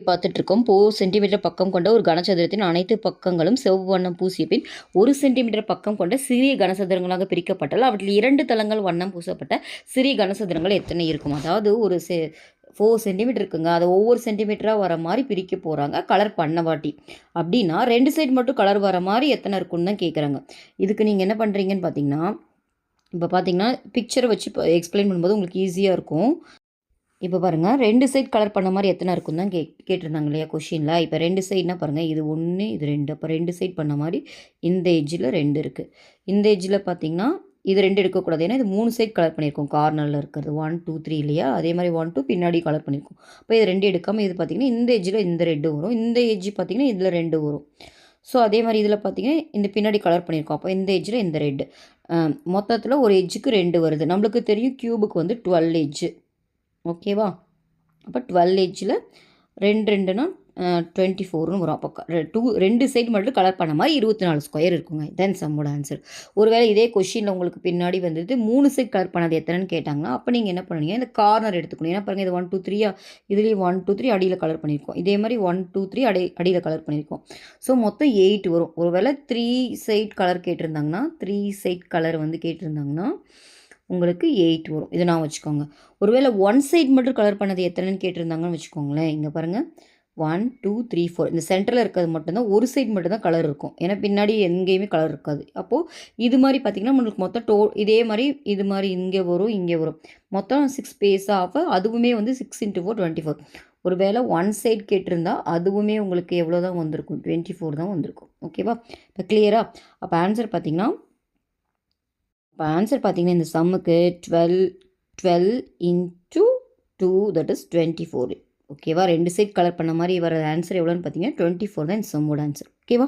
பார்த்துட்ருக்கோம். 4 சென்டிமீட்டர் பக்கம் கொண்ட ஒரு கனசதுரத்தின் அனைத்து பக்கங்களும் சிவப்பு வண்ணம் பூசிய பின் 1 சென்டிமீட்டர் பக்கம் கொண்ட சிறிய கனசதுரங்களாக பிரிக்கப்பட்டால் அவற்றில் 2 தளங்கள் வண்ணம் பூசப்பட்ட சிறிய கனசதுரங்கள் எத்தனை இருக்கும்? அதாவது ஒரு 4 சென்டிமீட்டர் இருக்குங்க. அதை ஒவ்வொரு சென்டிமீட்டராக வர மாதிரி பிரிக்க போகிறாங்க கலர் பண்ணவாட்டி. அப்படின்னா 2 சைடு மட்டும் கலர் வர மாதிரி எத்தனை இருக்குன்னு தான் கேட்குறாங்க. இதுக்கு நீங்கள் என்ன பண்ணுறீங்கன்னு பார்த்தீங்கன்னா, இப்போ பார்த்தீங்கன்னா பிக்சரை வச்சு எக்ஸ்பிளைன் பண்ணும்போது உங்களுக்கு ஈஸியாக இருக்கும். இப்போ பாருங்கள் 2 சைட் கலர் பண்ண மாதிரி எத்தனை இருக்குன்னு தான் கேட்டிருந்தாங்க இல்லையா கொஷினில். இப்போ 2 சைட்னா பாருங்கள், இது 1 இது 2. அப்போ 2 சைட் பண்ண மாதிரி இந்த எட்ஜில் 2 இருக்குது. இந்த எட்ஜில் பார்த்தீங்கன்னா இது 2 எடுக்கக்கூடாது, ஏன்னா இது 3 சைட் கலர் பண்ணியிருக்கோம். கார்னரில் இருக்கிறது 1 2 3 இல்லையா, அதே மாதிரி 1 2 பின்னாடி கலர் பண்ணியிருக்கோம். அப்போ இது 2 எடுக்காமல் இது பார்த்திங்கன்னா இந்த எட்ஜில் இந்த 2 வரும், இந்த எட்ஜி பார்த்திங்கன்னா இதில் 2 வரும். ஸோ அதே மாதிரி இதில் பார்த்திங்கன்னா இந்த பின்னாடி கலர் பண்ணியிருக்கோம். அப்போ இந்த எட்ஜில் இந்த ரெட்டு மொத்தத்தில் ஒரு எட்ஜுக்கு 2 வருது. நம்மளுக்கு தெரியும் க்யூபுக்கு வந்து 12 எட்ஜு. ஓகேவா? அப்போ 12 எட்ஜில் 2 2னா 24ன்னு வரும். அப்போ 2 சைடு மட்டும் கலர் பண்ண மாதிரி 24 ஸ்கொயர் இருக்குங்க. தென் சம்மோட ஆன்சர். ஒருவேளை இதே கொஷினில் உங்களுக்கு பின்னாடி வந்துட்டு 3 சைட் கலர் பண்ணது எத்தனைன்னு கேட்டாங்கன்னா, அப்போ நீங்கள் என்ன பண்ணுவீங்க, இந்த கார்னர் எடுத்துக்கணும். ஏன்னா பாருங்கள், இது 1 2 3 இதுலேயும் 1 2 3 அடியில் கலர் பண்ணியிருக்கோம். இதே மாதிரி 1 2 3 அடியில் கலர் பண்ணியிருக்கோம். ஸோ மொத்தம் 8 வரும். ஒருவேளை 3 சைட் கலர் கேட்டிருந்தாங்கன்னா, 3 சைட் கலர் வந்து கேட்டிருந்தாங்கன்னா உங்களுக்கு 8 வரும். இதை நான் வச்சுக்கோங்க. ஒருவேளை 1 சைட் மட்டும் கலர் பண்ணது எத்தனைன்னு கேட்டிருந்தாங்கன்னு வச்சுக்கோங்களேன். இங்கே பாருங்கள் 1 2 3 4 இந்த சென்டரில் இருக்கிறது மட்டும்தான், ஒரு சைட் மட்டும்தான் கலர் இருக்கும். ஏன்னா பின்னாடி எங்கேயுமே கலர் இருக்காது. அப்போது இது மாதிரி பார்த்திங்கன்னா நம்மளுக்கு மொத்தம் இதே மாதிரி இது மாதிரி இங்கே வரும், இங்கே வரும். மொத்தம் 6 ஸ்பேஸ் ஆஃப், அதுவுமே வந்து 6 × 4 24. ஒரு வேளை 1 சைட் கேட்டிருந்தா அதுவுமே உங்களுக்கு எவ்வளோ தான் வந்திருக்கும், 24 தான் வந்திருக்கும். ஓகேவா? இப்போ கிளியரா? அப்போ ஆன்சர் பார்த்திங்கன்னா இந்த சம்முக்கு 12 × 2 தட் இஸ் 24. ஓகேவா? 2 சைட் கலர் பண்ண மாதிரி வர ஆன்சர் எவ்வளோன்னு பார்த்தீங்கன்னா 24 தான் இந்த சம்மோட ஆன்சர். ஓகேவா?